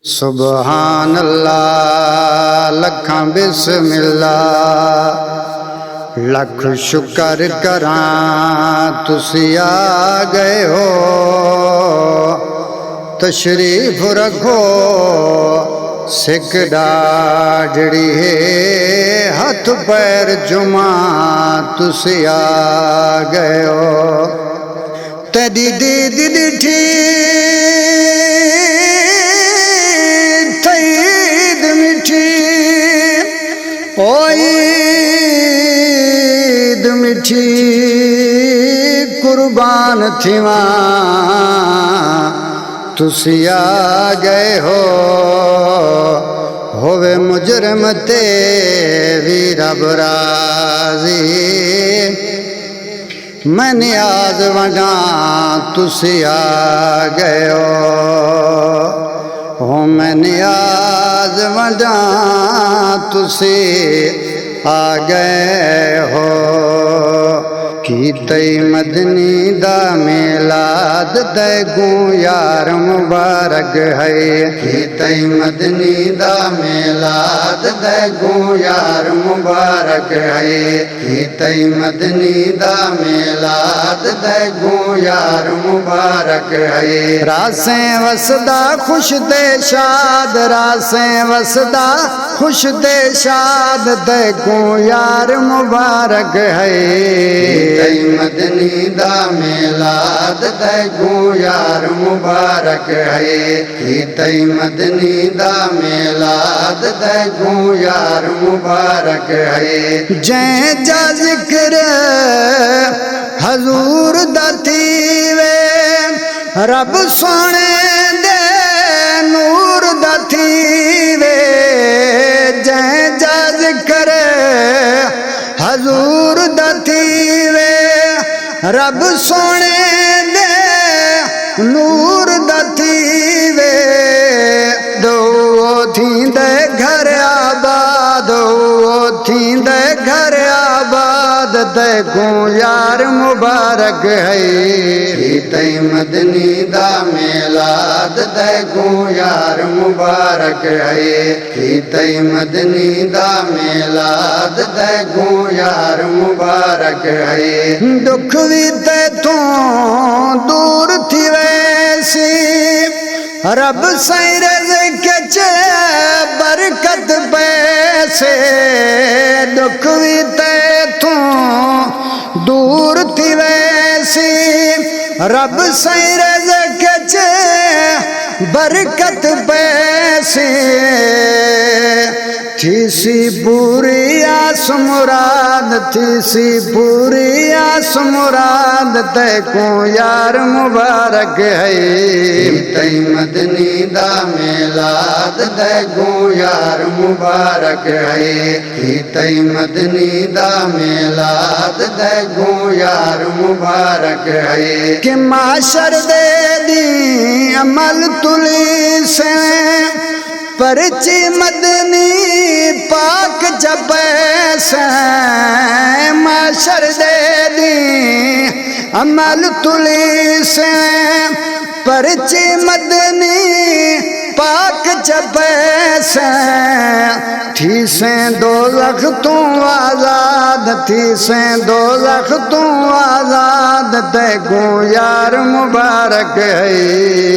सुबहान अल्लाह लखां बिस्मिल्लाह, लख शुक्र करां तुसी आ गए हो। तशरीफ रखो सिख डाढ़ी है, हथ पैर जुमा तुसी आ गए हो। तेरी दीदी डिठी ईद मिठी कुर्बान थिवा तुसी आ गए हो। होवे मुजरम ते भी रब राज़ी, मैं नियाज़ वडा तुसी आ गए हो। मैं नियाज़ वडा तुसी आ गए हो। कीतई मदनी दा मिलाद तैगू यार मुबारक है। कीतई मदनी दा मिलाद तैगू यार मुबारक है। कीतई मदनी दा मिलाद तैगू यार मुबारक है। रासें वसदा खुश दे शाद, रासें वसदा खुश दे शाद तैगू यार मुबारक है। कीतई मदनी दा मिलाद तैगू यार मुबारक है। कीतई मदनी दा मिलाद तैगू यार मुबारक है। जै जा जिक्र हजूर दा थीवे, रब सोने दे नूर दा थीवे। जै जा जिक्र हजूर दा थीवे, रब सोने दे नूर दा थीवे। दो थींदे घर आबाद, थींदे घर आबाद तैगू यार मुबारक है। कीतई मदनी दा मिलाद तैगू यार मुबारक है। कीतई मदनी दा मिलाद तैगू यार मुबारक है। दुख भी तैथों दूर थी वैसी, रब सैर के बरकत पैसे। दुख भी तैथों दूर थी वैसी, रब सैर के बरकत पैसे। थीसी पूरी आस मुराद, थीसी पूरी आस मुराद तैगू यार मुबारक है। कीतई मदनी दा मिलाद तैगू यार मुबारक है। कीतई मदनी दा मिलाद तैगू यार मुबारक है। कि माशर दे दी अमल तुली से, परची मदनी पाक जपैसे। माशर दे दी अमल तुली से, परची मदनी पाक जपैसे। थी से दो लख तू आजाद, थी से दो लख तू आजाद तैगू यार मुबारक है।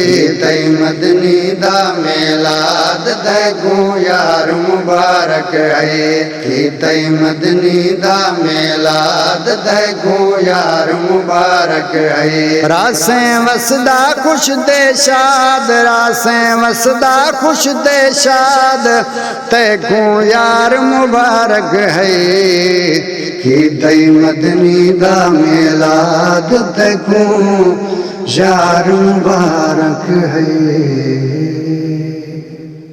कीतई मदनी दा मिलाद तैगू यार मुबारक है। कीतई मदनी दा मिलाद तैगू यार मुबारक है। रासें वसदा खुश दे शाद, रासें वसदा खुश दे शाद तैगू यार मुबारक है। कीतई मदनी दा मिलाद तैगू यार मुबारक है।